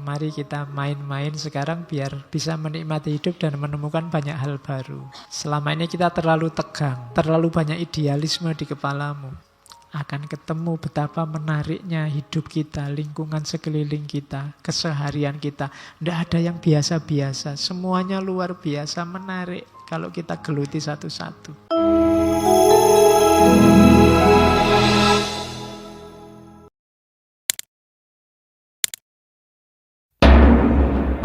Mari kita main-main sekarang biar bisa menikmati hidup dan menemukan banyak hal baru. Selama ini kita terlalu tegang, terlalu banyak idealisme di kepalamu. Akan ketemu betapa menariknya hidup kita, lingkungan sekeliling kita, keseharian kita. Tidak ada yang biasa-biasa, semuanya luar biasa menarik kalau kita geluti satu-satu.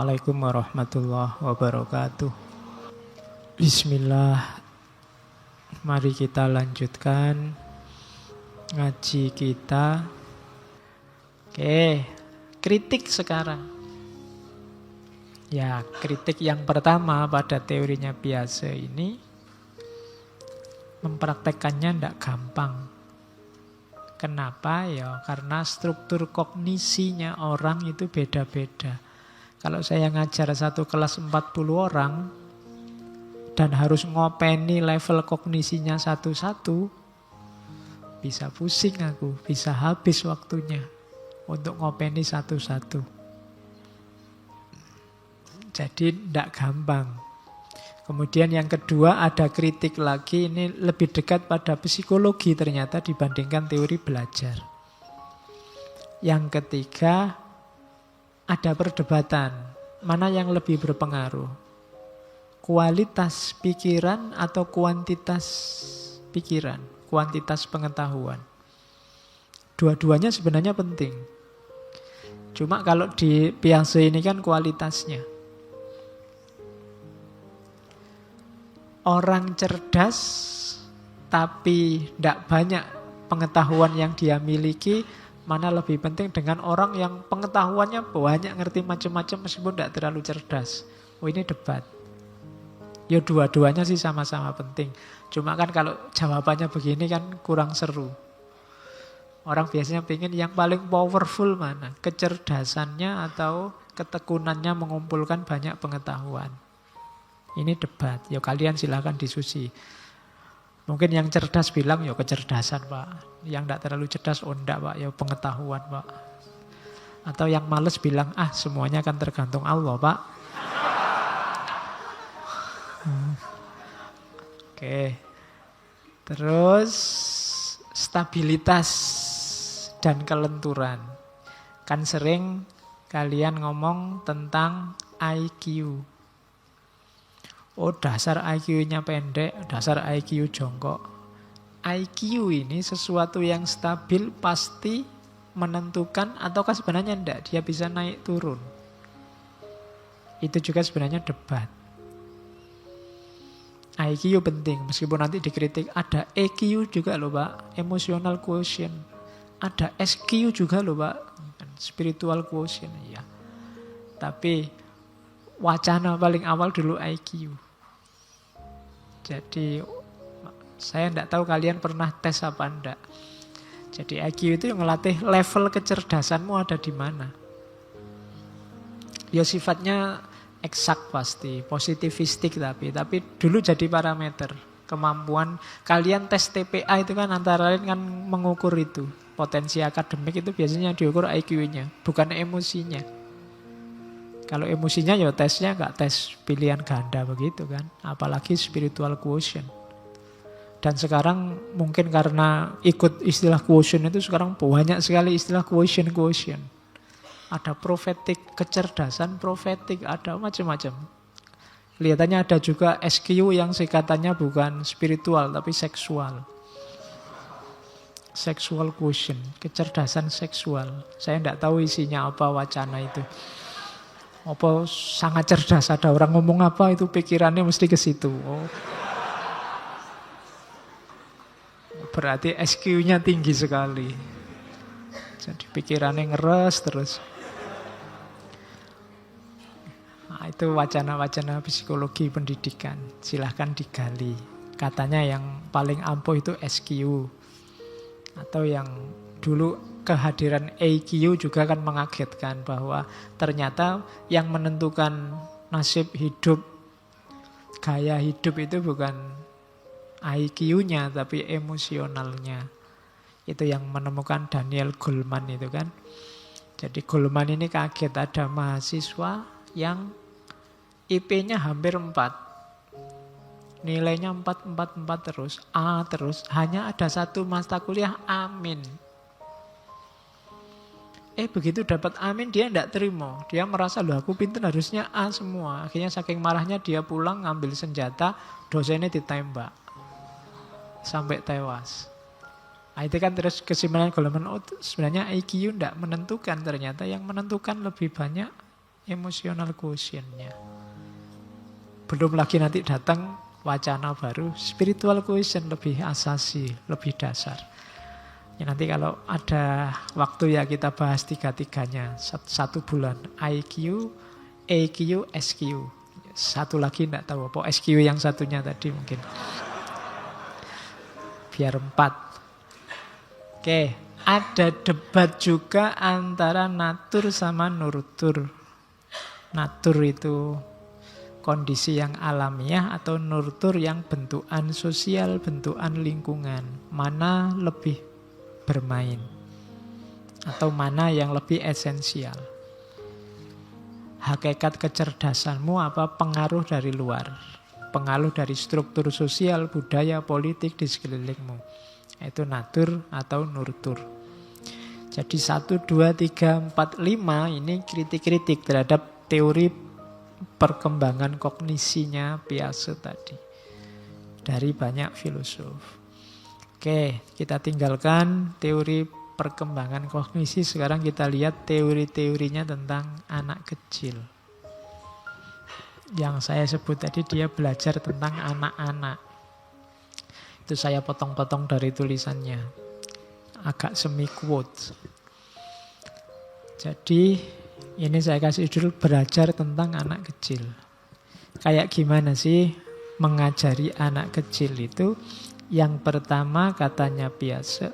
Assalamualaikum warahmatullahi wabarakatuh. Bismillah. Mari kita lanjutkan ngaji kita. Oke, kritik sekarang. Ya, kritik yang pertama pada teorinya Piaget ini mempraktekannya tidak gampang. Kenapa? Ya, karena struktur kognisinya orang itu beda-beda. Kalau saya ngajar satu kelas 40 orang dan harus ngopeni level kognisinya satu-satu, bisa pusing aku, bisa habis waktunya untuk ngopeni satu-satu. Jadi tidak gampang. Kemudian yang kedua ada kritik lagi, ini lebih dekat pada psikologi ternyata dibandingkan teori belajar. Yang ketiga ada perdebatan, mana yang lebih berpengaruh? Kualitas pikiran atau kuantitas pikiran, kuantitas pengetahuan. Dua-duanya sebenarnya penting. Cuma kalau di Piaget ini kan kualitasnya. Orang cerdas tapi tidak banyak pengetahuan yang dia miliki, mana lebih penting dengan orang yang pengetahuannya banyak, ngerti macam-macam meskipun tidak terlalu cerdas. Oh, ini debat. Ya dua-duanya sih sama-sama penting. Cuma kan kalau jawabannya begini kan kurang seru. Orang biasanya pengen yang paling powerful mana? Kecerdasannya atau ketekunannya mengumpulkan banyak pengetahuan. Ini debat. Ya kalian silakan diskusi. Mungkin yang cerdas bilang, ya kecerdasan Pak. Yang tidak terlalu cerdas, oh enggak Pak, ya pengetahuan Pak. Atau yang males bilang, semuanya kan tergantung Allah Pak. Oke. Terus stabilitas dan kelenturan. Kan sering kalian ngomong tentang IQ. Oh dasar IQ-nya pendek, dasar IQ jongkok. IQ ini sesuatu yang stabil pasti menentukan ataukah sebenarnya enggak, dia bisa naik turun. Itu juga sebenarnya debat. IQ penting, meskipun nanti dikritik. Ada EQ juga loh Pak, emotional quotient. Ada SQ juga loh Pak, spiritual quotient. Ya. Tapi wacana paling awal dulu IQ. Jadi saya tidak tahu kalian pernah tes apa enggak. Jadi IQ itu yang ngelatih level kecerdasanmu ada di mana. Ya sifatnya eksak pasti, positivistik tapi dulu jadi parameter. Kemampuan kalian tes TPA itu kan antara lain kan mengukur itu. Potensi akademik itu biasanya diukur IQ-nya, bukan emosinya. Kalau emosinya ya tesnya nggak tes pilihan ganda begitu kan. Apalagi spiritual quotient. Dan sekarang mungkin karena ikut istilah quotient itu sekarang banyak sekali istilah quotient. Ada profetik, kecerdasan profetik, ada macam-macam. Kelihatannya ada juga SQ yang singkatannya bukan spiritual tapi seksual. Sexual quotient, kecerdasan seksual. Saya tidak tahu isinya apa wacana itu. Apa sangat cerdas, ada orang ngomong apa itu pikirannya mesti ke situ. Oh. Berarti SQ-nya tinggi sekali. Jadi pikirannya ngeres terus. Nah, itu wacana-wacana psikologi pendidikan. Silahkan digali. Katanya yang paling ampuh itu SQ. Atau yang dulu kehadiran EQ juga kan mengagetkan bahwa ternyata yang menentukan nasib hidup, gaya hidup itu bukan IQ-nya tapi emosionalnya. Itu yang menemukan Daniel Goleman itu kan. Jadi Goleman ini kaget ada mahasiswa yang IP-nya hampir 4. Nilainya 4, 4, 4 terus. A terus. Hanya ada satu mata kuliah Amin. Begitu dapat Amin dia tidak terima. Dia merasa, loh aku pintar harusnya A semua. Akhirnya saking marahnya dia pulang ngambil senjata, dosennya ditembak. Sampai tewas. Nah, itu kan terus kesimpulan Goleman, sebenarnya IQ tidak menentukan. Ternyata yang menentukan lebih banyak emotional quotient-nya. Belum lagi nanti datang wacana baru, spiritual quotient, lebih asasi, lebih dasar. Ya, nanti kalau ada waktu ya kita bahas tiga-tiganya. 1 bulan, IQ, EQ, SQ. Satu lagi tidak tahu apa, SQ yang satunya tadi mungkin. Biar 4. Oke, ada debat juga antara natur sama nurtur. Natur itu kondisi yang alamiah atau nurtur yang bentukan sosial, bentukan lingkungan. Mana lebih bermain? Atau mana yang lebih esensial? Hakikat kecerdasanmu apa pengaruh dari luar? Pengaruh dari struktur sosial, budaya, politik di sekelilingmu. Itu natur atau nurtur. Jadi 1, 2, 3, 4, 5 ini kritik-kritik terhadap teori perkembangan kognisinya Piaget tadi. Dari banyak filosof. Oke, kita tinggalkan teori perkembangan kognisi. Sekarang kita lihat teori-teorinya tentang anak kecil. Yang saya sebut tadi dia belajar tentang anak-anak. Itu saya potong-potong dari tulisannya. Agak semi quote. Jadi ini saya kasih judul belajar tentang anak kecil. Kayak gimana sih mengajari anak kecil itu? Yang pertama katanya Piaget,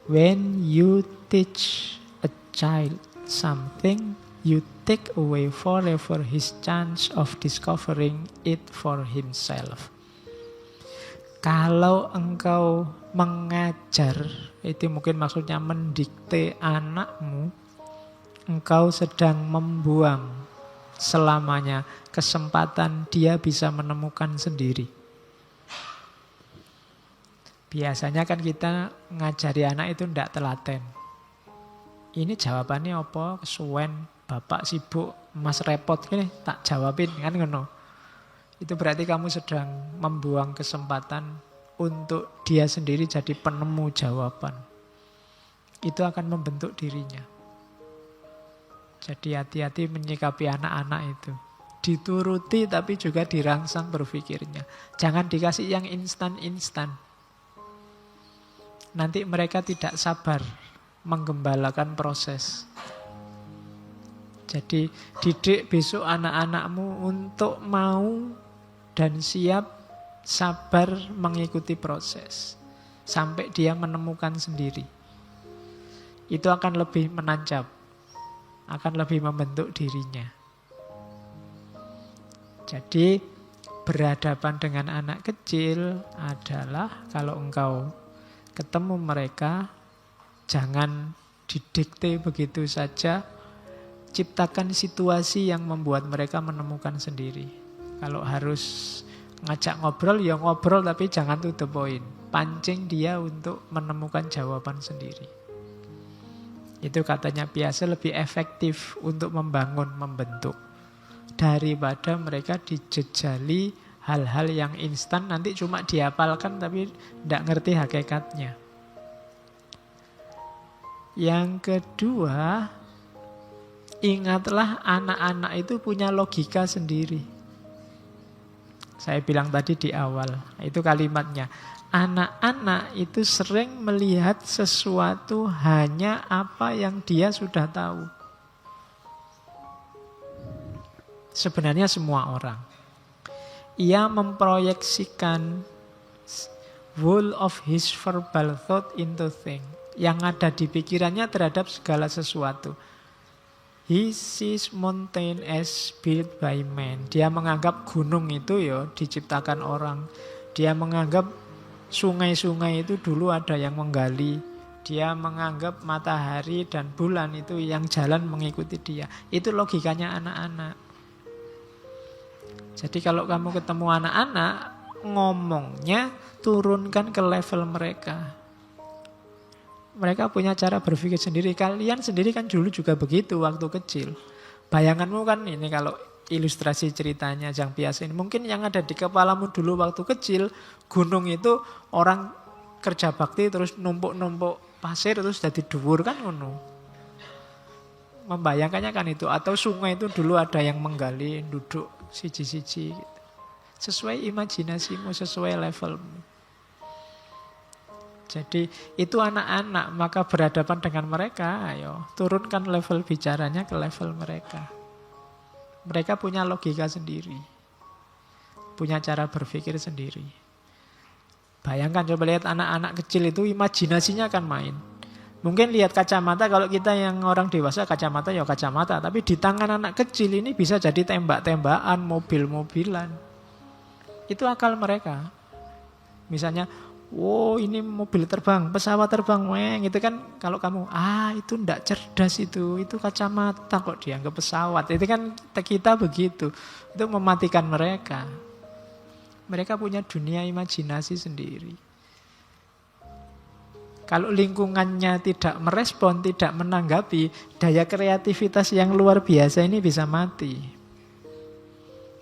when you teach a child something, you take away forever his chance of discovering it for himself. Kalau engkau mengajar, itu mungkin maksudnya mendikte anakmu, engkau sedang membuang selamanya kesempatan dia bisa menemukan sendiri. Biasanya kan kita ngajari anak itu tidak telaten. Ini jawabannya apa? Kesuwen, bapak sibuk, mas repot, ini tak jawabin, kan ngono. Itu berarti kamu sedang membuang kesempatan untuk dia sendiri jadi penemu jawaban. Itu akan membentuk dirinya. Jadi hati-hati menyikapi anak-anak itu. Dituruti tapi juga dirangsang berpikirnya. Jangan dikasih yang instan-instan. Nanti mereka tidak sabar menggembalakan proses. Jadi didik besok anak-anakmu untuk mau dan siap sabar mengikuti proses. Sampai dia menemukan sendiri. Itu akan lebih menancap. Akan lebih membentuk dirinya. Jadi berhadapan dengan anak kecil adalah kalau engkau ketemu mereka, jangan didikte begitu saja. Ciptakan situasi yang membuat mereka menemukan sendiri. Kalau harus ngajak ngobrol, ya ngobrol tapi jangan to the point. Pancing dia untuk menemukan jawaban sendiri. Itu katanya Piaget lebih efektif untuk membangun, membentuk. Daripada mereka dijejali hal-hal yang instan, nanti cuma dihafalkan tapi tidak ngerti hakikatnya. Yang kedua, ingatlah anak-anak itu punya logika sendiri. Saya bilang tadi di awal, itu kalimatnya. Anak-anak itu sering melihat sesuatu hanya apa yang dia sudah tahu. Sebenarnya semua orang. Ia memproyeksikan whole of his verbal thought into thing. Yang ada di pikirannya terhadap segala sesuatu. He sees mountain as built by man. Dia menganggap gunung itu diciptakan orang. Dia menganggap sungai-sungai itu dulu ada yang menggali Dia menganggap matahari dan bulan itu yang jalan mengikuti dia. Itu logikanya anak-anak. Jadi kalau kamu ketemu anak-anak, ngomongnya turunkan ke level mereka. Mereka punya cara berpikir sendiri. Kalian sendiri kan dulu juga begitu waktu kecil. Bayanganmu kan ini kalau ilustrasi ceritanya Jang Piasa ini. Mungkin yang ada di kepalamu dulu waktu kecil, gunung itu orang kerja bakti terus numpuk-numpuk pasir terus jadi dhuwur kan ngono. Membayangkannya kan itu. Atau sungai itu dulu ada yang menggali, duduk siji-siji. Gitu. Sesuai imajinasimu, sesuai levelmu. Jadi itu anak-anak, maka berhadapan dengan mereka, ayo turunkan level bicaranya ke level mereka. Mereka punya logika sendiri. Punya cara berpikir sendiri. Bayangkan coba lihat anak-anak kecil itu imajinasinya akan main. Mungkin lihat kacamata, kalau kita yang orang dewasa kacamata ya kacamata. Tapi di tangan anak kecil ini bisa jadi tembak-tembakan, mobil-mobilan. Itu akal mereka. Misalnya, wow ini mobil terbang, pesawat terbang, weng. Itu kan kalau kamu, itu ndak cerdas itu kacamata kok dianggap pesawat. Itu kan kita begitu. Itu mematikan mereka. Mereka punya dunia imajinasi sendiri. Kalau lingkungannya tidak merespon, tidak menanggapi, daya kreativitas yang luar biasa ini bisa mati.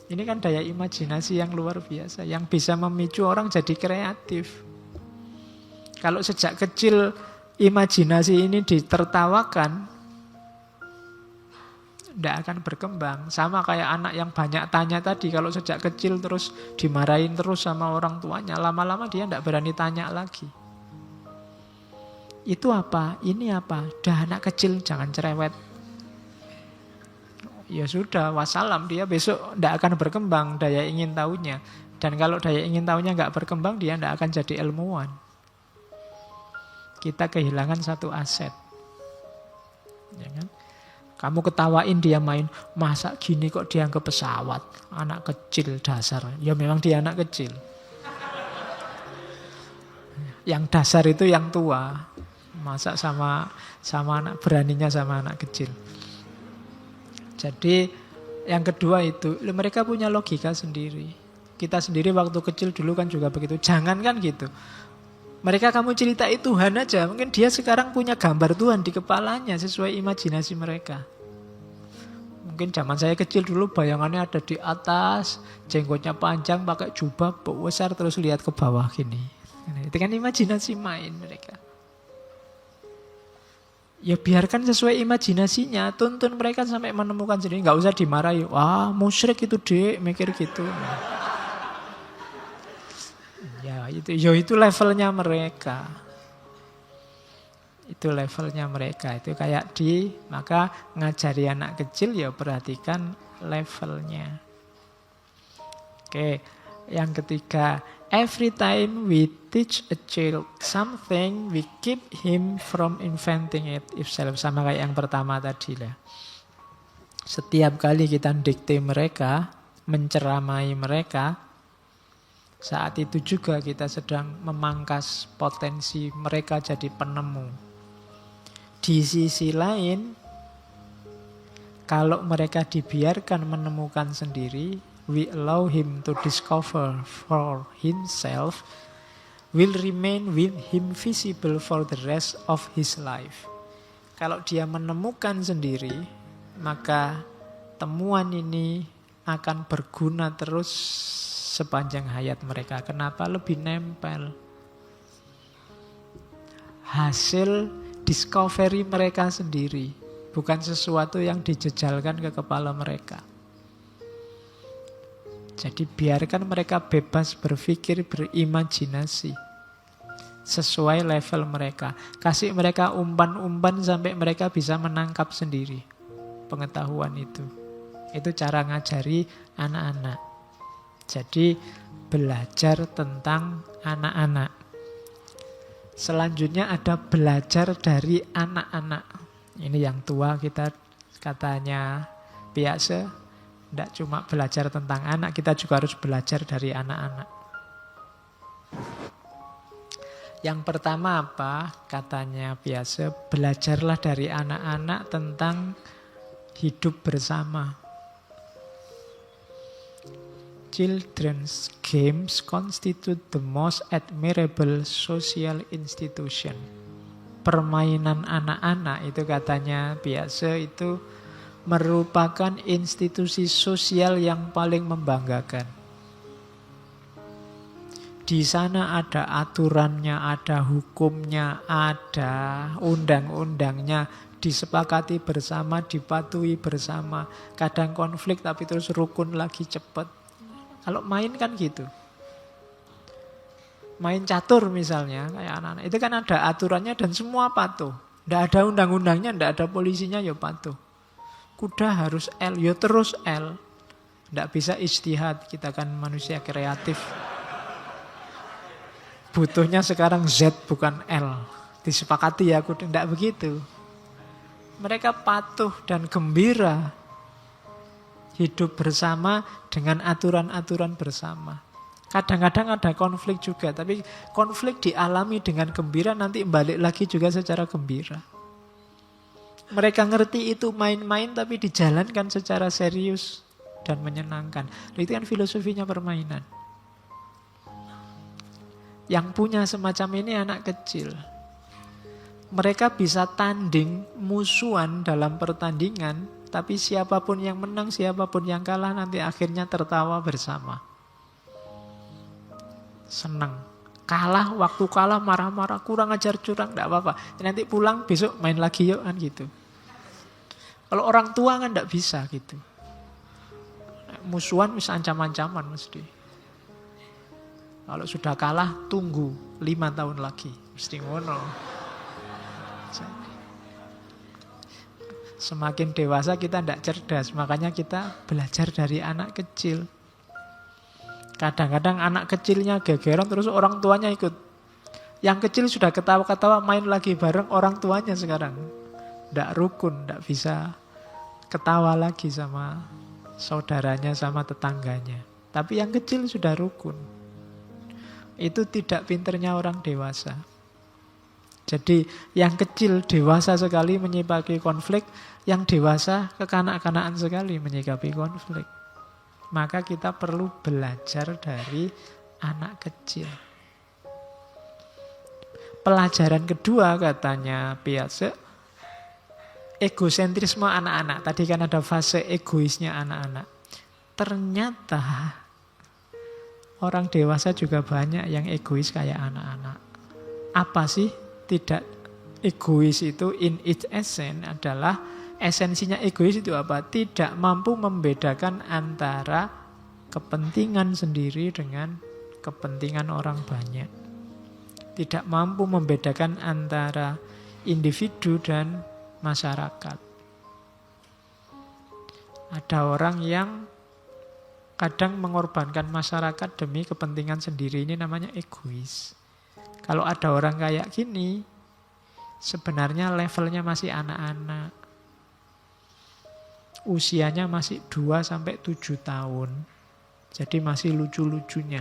Ini kan daya imajinasi yang luar biasa, yang bisa memicu orang jadi kreatif. Kalau sejak kecil imajinasi ini ditertawakan, tidak akan berkembang. Sama kayak anak yang banyak tanya tadi, kalau sejak kecil terus dimarahin terus sama orang tuanya, lama-lama dia tidak berani tanya lagi. Itu apa? Ini apa? Dah anak kecil jangan cerewet. Ya sudah, wassalam, dia besok tidak akan berkembang daya ingin tahunya. Dan kalau daya ingin tahunya nggak berkembang, dia tidak akan jadi ilmuwan. Kita kehilangan satu aset. Ya kan? Kamu ketawain dia main, masa gini kok dianggap pesawat? Anak kecil dasar. Ya memang dia anak kecil. Yang dasar itu yang tua. Masa sama anak, beraninya sama anak kecil. Jadi yang kedua itu, mereka punya logika sendiri. Kita sendiri waktu kecil dulu kan juga begitu. Jangan kan gitu. Mereka kamu ceritai Tuhan aja, mungkin dia sekarang punya gambar Tuhan di kepalanya sesuai imajinasi mereka. Mungkin zaman saya kecil dulu bayangannya ada di atas, jenggotnya panjang, pakai jubah besar terus lihat ke bawah gini. Itu kan imajinasi main mereka. Ya biarkan sesuai imajinasinya, tuntun mereka sampai menemukan sendiri, nggak usah dimarahi. Wah musyrik itu dek, mikir gitu. Itu levelnya mereka. Itu levelnya mereka. Itu kayak maka ngajari anak kecil ya perhatikan levelnya. Oke, yang ketiga, every time we teach a child something, we keep him from inventing it himself. Sama kayak yang pertama tadi lah. Setiap kali kita dikte mereka, menceramai mereka, saat itu juga kita sedang memangkas potensi mereka jadi penemu. Di sisi lain, kalau mereka dibiarkan menemukan sendiri, we allow him to discover for himself, will remain with him visible for the rest of his life. Kalau dia menemukan sendiri, maka temuan ini akan berguna terus sepanjang hayat mereka. Kenapa? Lebih nempel. Hasil discovery mereka sendiri, bukan sesuatu yang dijejalkan ke kepala mereka. Jadi biarkan mereka bebas berpikir, berimajinasi sesuai level mereka. Kasih mereka umpan-umpan sampai mereka bisa menangkap sendiri pengetahuan itu. Itu cara ngajari anak-anak. Jadi belajar tentang anak-anak. Selanjutnya ada belajar dari anak-anak. Ini yang tua kita katanya biasa. Tidak cuma belajar tentang anak, kita juga harus belajar dari anak-anak. Yang pertama apa? Katanya biasa, belajarlah dari anak-anak tentang hidup bersama. Children's games constitute the most admirable social institution. Permainan anak-anak itu katanya biasa itu merupakan institusi sosial yang paling membanggakan. Di sana ada aturannya, ada hukumnya, ada undang-undangnya, disepakati bersama, dipatuhi bersama. Kadang konflik tapi terus rukun lagi cepat. Kalau main kan gitu. Main catur misalnya, kayak anak-anak. Itu kan ada aturannya dan semua patuh. Tidak ada undang-undangnya, tidak ada polisinya, ya patuh. Kuda harus L, ya terus L. Tidak bisa ijtihad, kita kan manusia kreatif. Butuhnya sekarang Z bukan L. Disepakati ya, kuda. Tidak begitu. Mereka patuh dan gembira hidup bersama dengan aturan-aturan bersama. Kadang-kadang ada konflik juga, tapi konflik dialami dengan gembira, nanti balik lagi juga secara gembira. Mereka ngerti itu main-main, tapi dijalankan secara serius dan menyenangkan. Itu kan filosofinya permainan. Yang punya semacam ini anak kecil. Mereka bisa tanding, musuhan dalam pertandingan, tapi siapapun yang menang, siapapun yang kalah, nanti akhirnya tertawa bersama. Senang. Kalah, waktu kalah marah-marah, kurang ajar curang, tidak apa-apa. Nanti pulang besok main lagi yuk, kan gitu. Kalau orang tua kan tidak bisa gitu. Musuhan bisa ancam-ancaman mesti. Kalau sudah kalah, tunggu 5 tahun lagi. Mesti ngono. Semakin dewasa kita tidak cerdas, makanya kita belajar dari anak kecil. Kadang-kadang anak kecilnya gegeran terus orang tuanya ikut. Yang kecil sudah ketawa-ketawa main lagi bareng orang tuanya sekarang. Tidak rukun, tidak bisa ketawa lagi sama saudaranya, sama tetangganya. Tapi yang kecil sudah rukun. Itu tidak pinternya orang dewasa. Jadi yang kecil dewasa sekali menyikapi konflik, yang dewasa kekanak-kanakan sekali menyikapi konflik. Maka kita perlu belajar dari anak kecil. Pelajaran kedua katanya Piaget, egosentrisme anak-anak. Tadi kan ada fase egoisnya anak-anak. Ternyata orang dewasa juga banyak yang egois kayak anak-anak. Apa sih? Tidak egois itu in its essence adalah esensinya egois itu apa? Tidak mampu membedakan antara kepentingan sendiri dengan kepentingan orang banyak. Tidak mampu membedakan antara individu dan masyarakat. Ada orang yang kadang mengorbankan masyarakat demi kepentingan sendiri, ini namanya egois. Kalau ada orang kayak gini, sebenarnya levelnya masih anak-anak. Usianya masih 2-7 tahun. Jadi masih lucu-lucunya.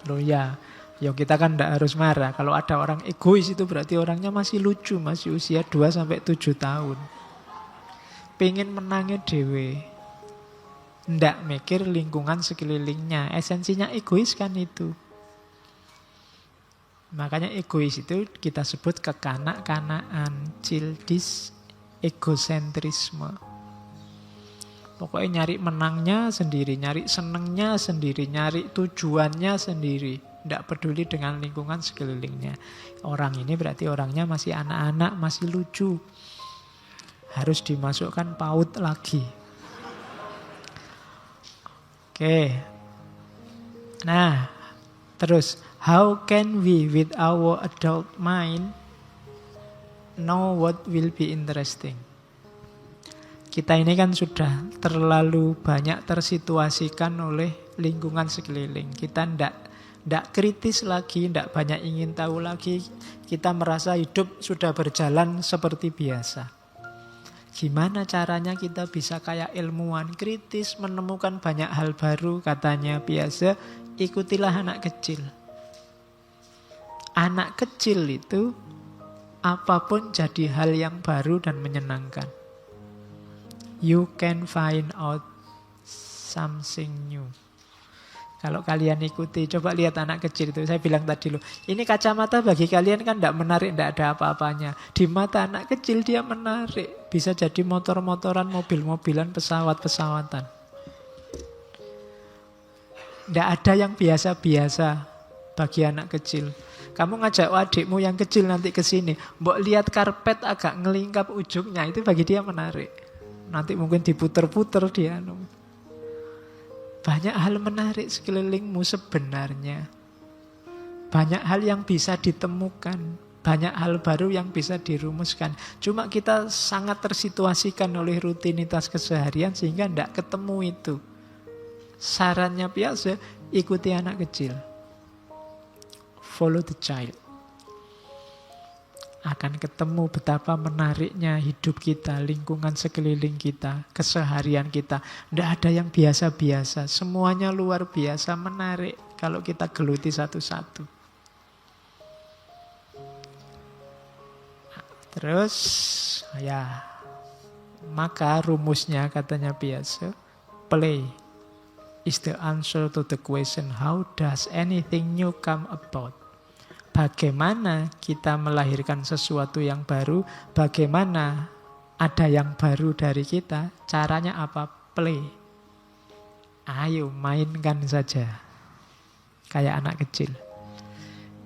Loh ya kita kan tidak harus marah. Kalau ada orang egois itu berarti orangnya masih lucu, masih usia 2-7 tahun. Pengen menangnya dewe. Ndak mikir lingkungan sekelilingnya. Esensinya egois kan itu. Makanya egois itu kita sebut kekanak-kanakan, childish egocentrisme. Pokoknya nyari menangnya sendiri, nyari senengnya sendiri, nyari tujuannya sendiri. Ndak peduli dengan lingkungan sekelilingnya. Orang ini berarti orangnya masih anak-anak, masih lucu. Harus dimasukkan PAUD lagi. Oke. Nah, terus how can we with our adult mind know what will be interesting? Kita ini kan sudah terlalu banyak tersituasikan oleh lingkungan sekeliling. Kita ndak kritis lagi, ndak banyak ingin tahu lagi. Kita merasa hidup sudah berjalan seperti biasa. Gimana caranya kita bisa kayak ilmuwan kritis, menemukan banyak hal baru, katanya Piaget, ikutilah anak kecil. Anak kecil itu apapun jadi hal yang baru dan menyenangkan. You can find out something new. Kalau kalian ikuti, coba lihat anak kecil itu. Saya bilang tadi loh, ini kacamata bagi kalian kan tidak menarik, tidak ada apa-apanya. Di mata anak kecil dia menarik. Bisa jadi motor-motoran, mobil-mobilan, pesawat-pesawatan. Tidak ada yang biasa-biasa bagi anak kecil. Kamu ngajak adikmu yang kecil nanti ke sini, mbok lihat karpet agak ngelingkap ujungnya, itu bagi dia menarik. Nanti mungkin diputer-puter dia. Banyak hal menarik sekelilingmu sebenarnya. Banyak hal yang bisa ditemukan. Banyak hal baru yang bisa dirumuskan. Cuma kita sangat tersituasikan oleh rutinitas keseharian sehingga tidak ketemu itu. Sarannya biasa, ikuti anak kecil. Follow the child. Akan ketemu betapa menariknya hidup kita, lingkungan sekeliling kita, keseharian kita. Tidak ada yang biasa-biasa, semuanya luar biasa menarik kalau kita geluti satu-satu. Terus, ya, maka rumusnya katanya biasa, play is the answer to the question, how does anything new come about? Bagaimana kita melahirkan sesuatu yang baru, bagaimana ada yang baru dari kita, caranya apa? Play. Ayo mainkan saja. Kayak anak kecil.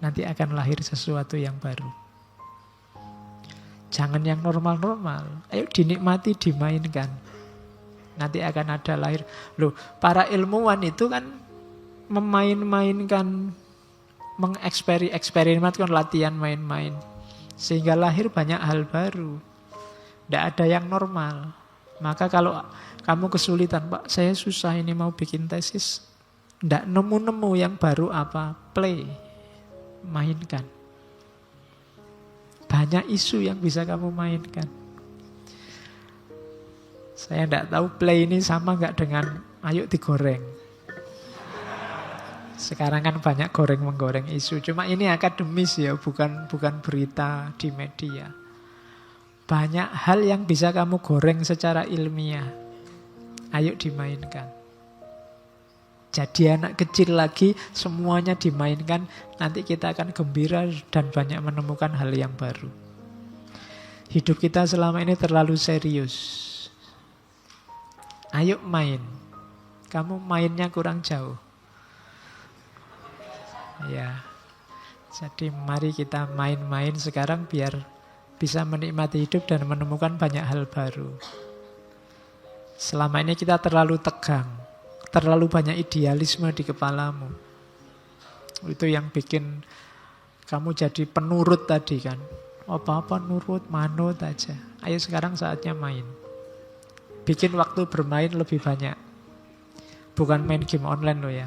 Nanti akan lahir sesuatu yang baru. Jangan yang normal-normal. Ayo dinikmati, dimainkan. Nanti akan ada lahir. Loh, para ilmuwan itu kan memain-mainkan, eksperimen latihan main-main. Sehingga lahir banyak hal baru. Tidak ada yang normal. Maka kalau kamu kesulitan, Pak, saya susah ini mau bikin tesis. Tidak nemu-nemu yang baru apa? Play. Mainkan. Banyak isu yang bisa kamu mainkan. Saya tidak tahu play ini sama nggak dengan ayo digoreng. Sekarang kan banyak goreng-menggoreng isu. Cuma ini akademis ya, bukan berita di media. Banyak hal yang bisa kamu goreng secara ilmiah. Ayo dimainkan. Jadi anak kecil lagi, semuanya dimainkan. Nanti kita akan gembira dan banyak menemukan hal yang baru. Hidup kita selama ini terlalu serius. Ayo main. Kamu mainnya kurang jauh. Ya, jadi mari kita main-main sekarang biar bisa menikmati hidup dan menemukan banyak hal baru. Selama ini kita terlalu tegang, terlalu banyak idealisme di kepalamu. Itu yang bikin kamu jadi penurut tadi kan. Apa-apa nurut, manut aja. Ayo sekarang saatnya main. Bikin waktu bermain lebih banyak. Bukan main game online loh ya.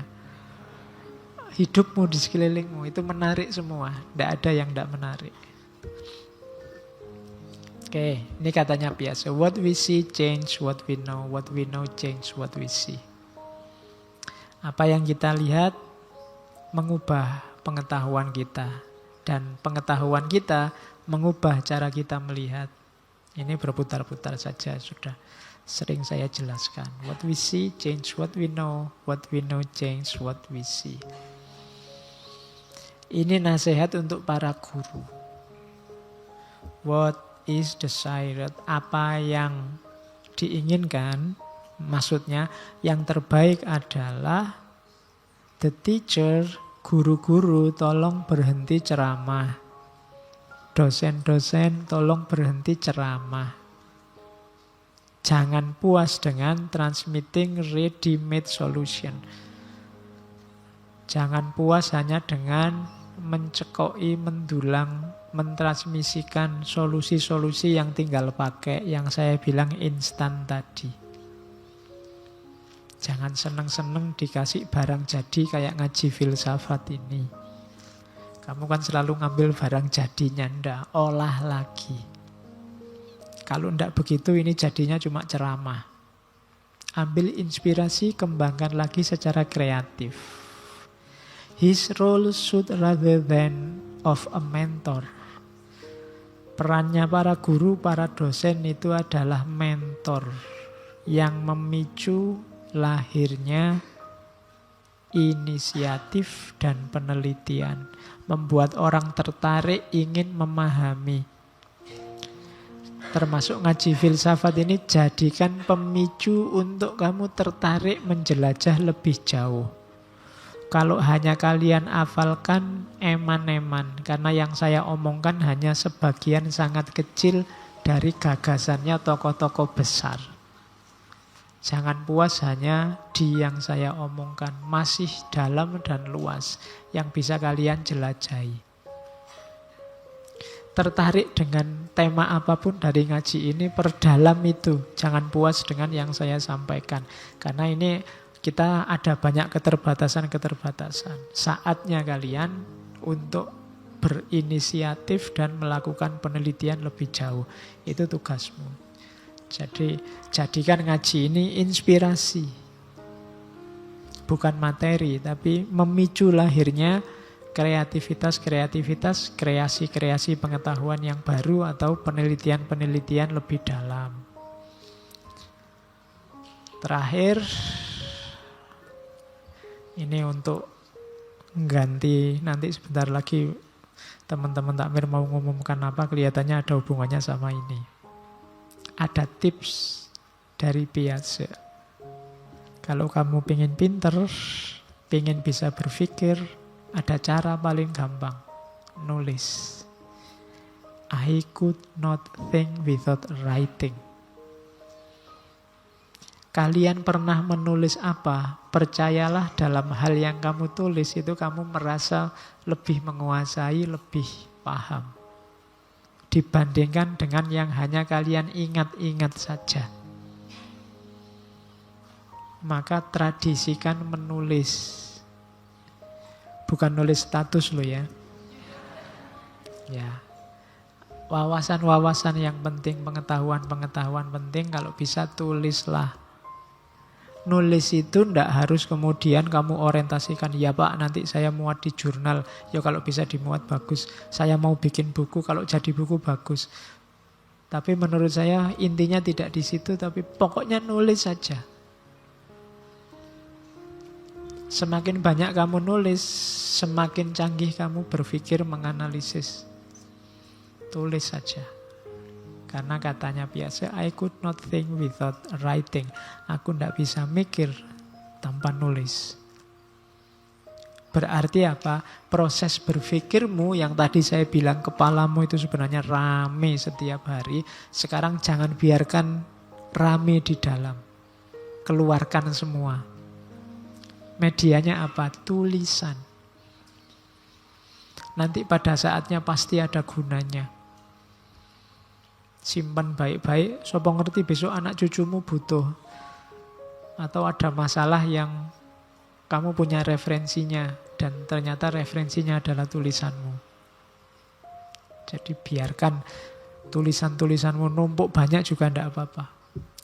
Hidupmu di sekelilingmu itu menarik semua. Tidak ada yang tidak menarik. Oke, ini katanya biasa. What we see change what we know. What we know change what we see. Apa yang kita lihat mengubah pengetahuan kita. Dan pengetahuan kita mengubah cara kita melihat. Ini berputar-putar saja, sudah sering saya jelaskan. What we see change what we know. What we know change what we see. Ini nasihat untuk para guru. What is desired? Apa yang diinginkan? Maksudnya yang terbaik adalah the teacher, guru-guru tolong berhenti ceramah. Dosen-dosen tolong berhenti ceramah. Jangan puas dengan transmitting ready-made solution. Jangan puas hanya dengan mencekoi, mendulang, mentransmisikan solusi-solusi yang tinggal pakai, yang saya bilang instan tadi. Jangan seneng-seneng dikasih barang jadi kayak ngaji filsafat ini. Kamu kan selalu ngambil barang jadinya, ndak, olah lagi. Kalau ndak begitu ini jadinya cuma ceramah. Ambil inspirasi, kembangkan lagi secara kreatif. His role should rather than of a mentor. Perannya para guru, para dosen itu adalah mentor yang memicu lahirnya inisiatif dan penelitian, membuat orang tertarik ingin memahami. Termasuk ngaji filsafat ini jadikan pemicu untuk kamu tertarik menjelajah lebih jauh. Kalau hanya kalian hafalkan eman-eman, karena yang saya omongkan hanya sebagian sangat kecil dari gagasannya tokoh-tokoh besar. Jangan puas hanya di yang saya omongkan, masih dalam dan luas yang bisa kalian jelajahi. Tertarik dengan tema apapun dari ngaji ini, perdalam itu. Jangan puas dengan yang saya sampaikan, karena ini kita ada banyak keterbatasan-keterbatasan. Saatnya kalian untuk berinisiatif dan melakukan penelitian lebih jauh. Itu tugasmu. Jadi jadikan ngaji ini inspirasi. Bukan materi, tapi memicu lahirnya kreativitas-kreativitas, kreasi-kreasi pengetahuan yang baru atau penelitian-penelitian lebih dalam. Terakhir, ini untuk ganti, nanti sebentar lagi teman-teman takmir mau ngumumkan apa, kelihatannya ada hubungannya sama ini. Ada tips dari Piaget. Kalau kamu pengen pinter, pengen bisa berpikir, ada cara paling gampang, nulis. I could not think without writing. Kalian pernah menulis apa? Percayalah dalam hal yang kamu tulis itu kamu merasa lebih menguasai, lebih paham. Dibandingkan dengan yang hanya kalian ingat-ingat saja. Maka tradisikan menulis. Bukan nulis status loh ya. Ya. Wawasan-wawasan yang penting, pengetahuan-pengetahuan penting, kalau bisa tulislah. Nulis itu ndak harus kemudian kamu orientasikan, ya Pak nanti saya muat di jurnal, ya kalau bisa dimuat bagus. Saya mau bikin buku, kalau jadi buku bagus. Tapi menurut saya intinya tidak di situ, tapi pokoknya nulis saja. Semakin banyak kamu nulis, semakin canggih kamu berpikir menganalisis. Tulis saja. Karena katanya biasa, I could not think without writing. Aku tidak bisa mikir tanpa nulis. Berarti apa? Proses berpikirmu yang tadi saya bilang kepalamu itu sebenarnya rame setiap hari. Sekarang jangan biarkan rame di dalam. Keluarkan semua. Medianya apa? Tulisan. Nanti pada saatnya pasti ada gunanya. Simpan baik-baik, sopo ngerti besok anak cucumu butuh. Atau ada masalah yang kamu punya referensinya, dan ternyata referensinya adalah tulisanmu. Jadi biarkan tulisan-tulisanmu numpuk banyak juga tidak apa-apa.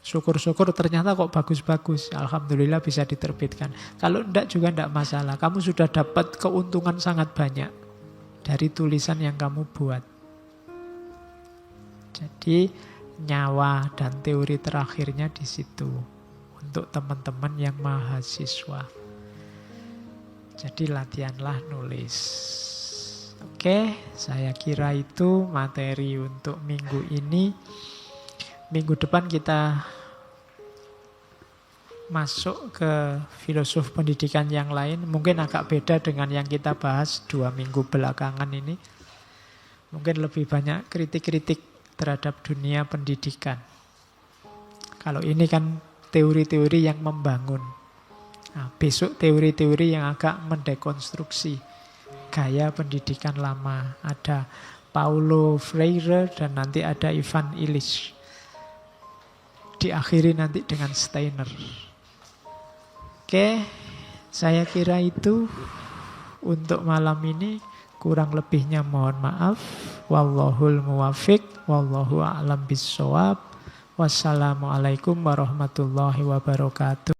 Syukur-syukur ternyata kok bagus-bagus. Alhamdulillah bisa diterbitkan. Kalau tidak juga tidak masalah. Kamu sudah dapat keuntungan sangat banyak dari tulisan yang kamu buat. Jadi nyawa dan teori terakhirnya di situ untuk teman-teman yang mahasiswa. Jadi latihanlah nulis. Oke, saya kira itu materi untuk minggu ini. Minggu depan kita masuk ke filosof pendidikan yang lain. Mungkin agak beda dengan yang kita bahas 2 minggu belakangan ini. Mungkin lebih banyak kritik-kritik terhadap dunia pendidikan. Kalau ini kan teori-teori yang membangun. Nah, besok teori-teori yang agak mendekonstruksi gaya pendidikan lama. Ada Paulo Freire dan nanti ada Ivan Illich. Diakhiri nanti dengan Steiner. Oke, saya kira itu untuk malam ini. Kurang lebihnya mohon maaf. Wallahul muwafiq. Wallahu a'lam bissawab. Wassalamualaikum warahmatullahi wabarakatuh.